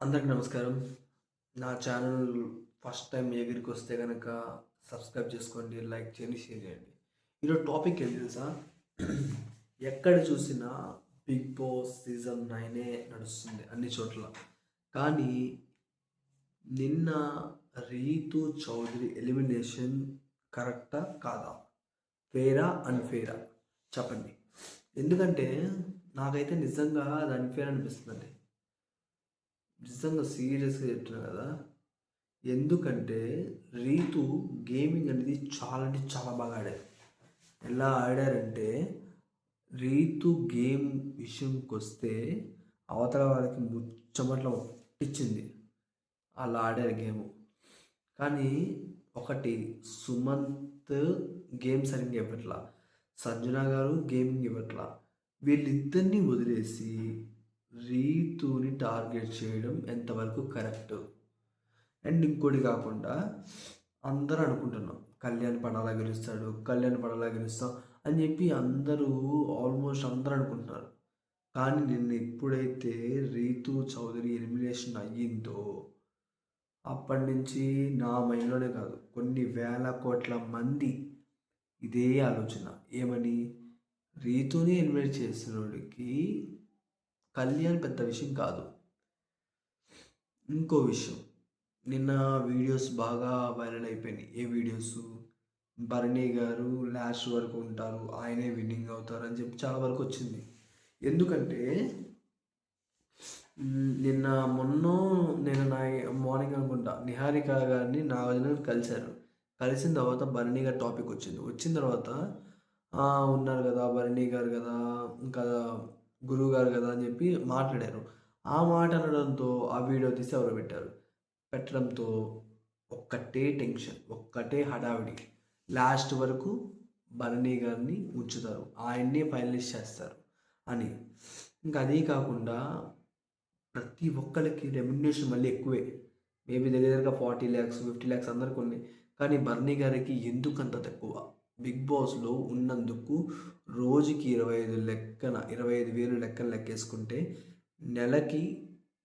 అందరికి నమస్కారం. నా ఛానల్ ఫస్ట్ టైం మీ దగ్గరికి వస్తే కనుక సబ్స్క్రైబ్ చేసుకోండి, లైక్ చేయండి, షేర్ చేయండి. ఈరోజు టాపిక్ ఏంటి తెలుసా? ఎక్కడ చూసినా బిగ్ బాస్ సీజన్ 9 నడుస్తుంది అన్ని చోట్ల. కానీ నిన్న రీతు చౌదరి ఎలిమినేషన్ కరెక్టా కాదా? ఫేరా అన్ఫేరా చెప్పండి. ఎందుకంటే నాకైతే నిజంగా అది అన్ఫేర్ అనిపిస్తుంది. నిజంగా సీరియస్గా చెప్తున్నా కదా. ఎందుకంటే రీతు గేమింగ్ అనేది చాలా అంటే చాలా బాగా ఆడారు. ఎలా ఆడారంటే రీతు గేమ్ విషయంకి వస్తే అవతల వాళ్ళకి ముచ్చమట్లో ఇచ్చింది. అలా ఆడారు గేమ్. కానీ ఒకటి, సుమంత్ గేమ్ సరిగ్గా ఇవ్వట్లా, సంజన గారు గేమింగ్ ఇవ్వట్లా. వీళ్ళిద్దరినీ వదిలేసి రీతుని టార్గెట్ చేయడం ఎంతవరకు కరెక్ట్? అండ్ ఇంకోటి కాకుండా అందరూ అనుకుంటున్నాం కళ్యాణ్ పడాలా గెలుస్తాడు, కళ్యాణ్ పడాలా గెలుస్తాం అని చెప్పి అందరూ ఆల్మోస్ట్ అందరూ అనుకుంటున్నారు. కానీ నిన్న ఎప్పుడైతే రీతు చౌదరి ఎలిమినేషన్ అయ్యిందో అప్పటి నుంచి నా మైండ్లోనే కాదు, కొన్ని వేల కోట్ల మంది ఇదే ఆలోచన. ఏమని? రీతుని ఎలిమినేట్ చేసినోడికి కళ్యాణ్ పెద్ద విషయం కాదు. ఇంకో విషయం, నిన్న వీడియోస్ బాగా వైరల్ అయిపోయినాయి. ఏ వీడియోస్? భరణి గారు లాస్ట్ వరకు ఉంటారు, ఆయనే విన్నింగ్ అవుతారు అని చెప్పి చాలా వరకు వచ్చింది. ఎందుకంటే నిన్న నేను మార్నింగ్ అనుకుంటా నిహారిక గారిని నాగార్జున కలిశారు. కలిసిన తర్వాత భరణి గారి టాపిక్ వచ్చింది. వచ్చిన తర్వాత ఉన్నారు కదా భరణి గారు కదా, ఇంకా గురువు గారు కదా అని చెప్పి మాట్లాడారు. ఆ మాట అనడంతో ఆ వీడియో తీసి ఎవరు పెట్టడంతో ఒక్కటే టెన్షన్, ఒక్కటే హడావిడి. లాస్ట్ వరకు భరణి గారిని ఉంచుతారు, ఆయన్ని ఫైనలిస్ట్ చేస్తారు అని. ఇంకా అదే కాకుండా ప్రతి ఒక్కరికి రెమ్యునరేషన్ మళ్ళీ ఎక్కువే. మేబీ దగ్గరగా 40 lakhs 50 lakhs అందరికి ఉన్నాయి. కానీ భరణి గారికి ఎందుకు అంత తక్కువ? బిగ్ బాస్లో ఉన్నందుకు రోజుకి 25,000 లెక్కన లెక్కేసుకుంటే నెలకి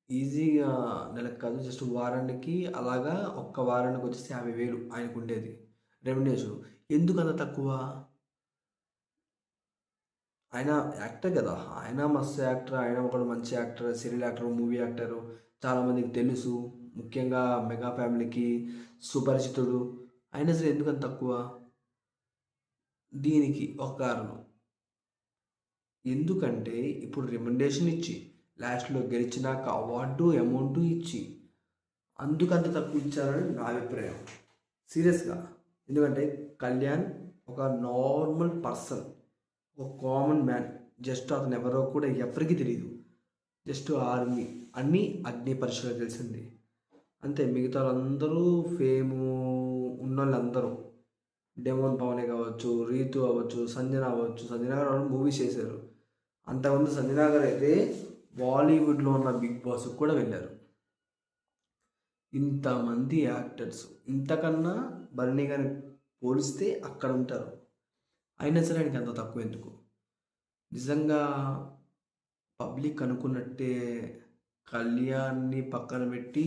ఈజీగా, నెలకు కాదు జస్ట్ వారానికి, అలాగా ఒక్క వారానికి వచ్చేసి 50,000 ఆయనకు ఉండేది రెమ్యునరేషన్. ఎందుకు అంత తక్కువ? ఆయన యాక్టర్ కదా, ఆయన మస్తు యాక్టర్, ఆయన ఒకడు మంచి actor, serial actor, movie actor, చాలామందికి తెలుసు, ముఖ్యంగా మెగా ఫ్యామిలీకి సుపరిచితుడు. అయినా సరే ఎందుకంత తక్కువ? దీనికి ఒక కారణం. ఎందుకంటే ఇప్పుడు రికమెండేషన్ ఇచ్చి లాస్ట్లో గెలిచినాక అవార్డు అమౌంట్ ఇచ్చి అందుకంత తక్కువ ఇచ్చారని నా అభిప్రాయం సీరియస్గా. ఎందుకంటే కళ్యాణ్ ఒక నార్మల్ పర్సన్, ఒక కామన్ మ్యాన్, జస్ట్ అతను ఎవరో కూడా ఎవరికి తెలియదు, జస్ట్ ఆర్మీ అన్నీ అగ్ని పరీక్షలో తెలిసింది అంతే. మిగతా వాళ్ళందరూ ఫేము ఉన్న వాళ్ళందరూ, డెమోన్ పవనే కావచ్చు, రీతు అవ్వచ్చు, సంజన అవ్వచ్చు. సంజన గారు మూవీస్ చేశారు. అంతకుముందు సంజన గారు అయితే బాలీవుడ్లో ఉన్న బిగ్ బాస్కి కూడా వెళ్ళారు. ఇంతమంది యాక్టర్స్, ఇంతకన్నా భరణి గారిని పోలిస్తే అక్కడ ఉంటారు. అయినా సరే ఆయనకి అంత తక్కువ ఎందుకు? నిజంగా పబ్లిక్ అనుకున్నట్టే కళ్యాణ్ని పక్కన పెట్టి,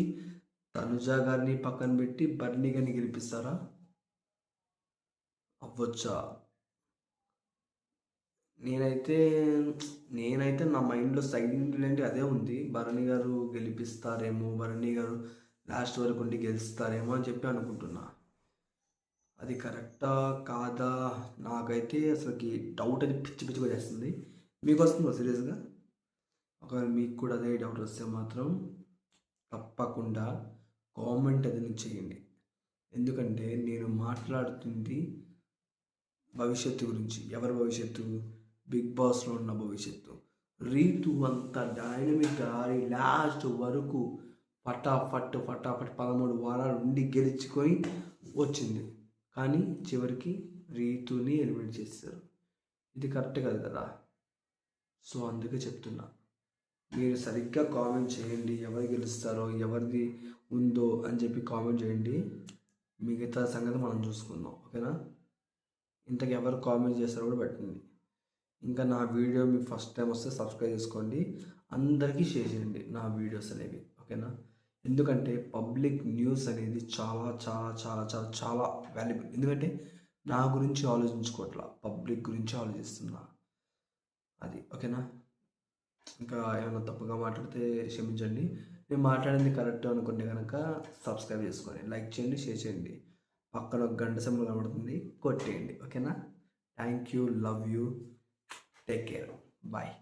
తనుజ గారిని పక్కన పెట్టి భరణి గారిని గెలిపిస్తారా? అవ్వచ్చా? నేనైతే నేనైతే నా మైండ్లో సైలెంట్ అదే ఉంది. భరణి గారు గెలిపిస్తారేమో, భరణి గారు లాస్ట్ వరకు ఉండి గెలుస్తారేమో అని చెప్పి అనుకుంటున్నా. అది కరెక్టా కాదా నాకైతే అసలుకి డౌట్ అది పిచ్చి పిచ్చిగా చేస్తుంది. మీకు వస్తుందా సీరియస్గా? ఒకవేళ మీకు కూడా అదే డౌట్ వస్తే మాత్రం తప్పకుండా కామెంట్ అది చేయండి. ఎందుకంటే నేను మాట్లాడుతుంది భవిష్యత్తు గురించి. ఎవరి భవిష్యత్తు? బిగ్ బాస్లో ఉన్న భవిష్యత్తు. రీతు అంత డైనమిక్గా ఆడి లాస్ట్ వరకు ఫటాఫట్ 13 వారాలు ఉండి గెలుచుకొని వచ్చింది. కానీ చివరికి రీతుని ఎలిమినేట్ చేస్తారు. ఇది కరెక్ట్ కాదు కదా. సో అందుకే చెప్తున్నా, మీరు సరిగ్గా కామెంట్ చేయండి. ఎవరు గెలుస్తారో, ఎవరిది ఉందో అని చెప్పి కామెంట్ చేయండి. మిగతా సంగతి మనం చూసుకుందాం, ఓకేనా? ఇంతకు ఎవరు కామెంట్ చేస్తారో కూడా పెట్టండి. ఇంకా నా వీడియో మీకు ఫస్ట్ టైం వస్తే సబ్స్క్రైబ్ చేసుకోండి, అందరికీ షేర్ చేయండి నా వీడియోస్ అనేవి. ఓకేనా? ఎందుకంటే పబ్లిక్ న్యూస్ అనేది చాలా చాలా చాలా చాలా చాలా వాల్యుబుల్. ఎందుకంటే నా గురించి ఆలోచించుకోవట్లా, పబ్లిక్ గురించి ఆలోచిస్తున్నా. అది ఓకేనా? ఇంకా ఏమైనా తప్పుగా మాట్లాడితే క్షమించండి. నేను మాట్లాడింది కరెక్ట్ అనుకుంటే కనుక సబ్స్క్రైబ్ చేసుకోండి, లైక్ చేయండి, షేర్ చేయండి. పక్కన ఒక గంట సింబల్ కనబడుతుంది, కొట్టేయండి. ఓకేనా? Thank you, love you, take care, bye.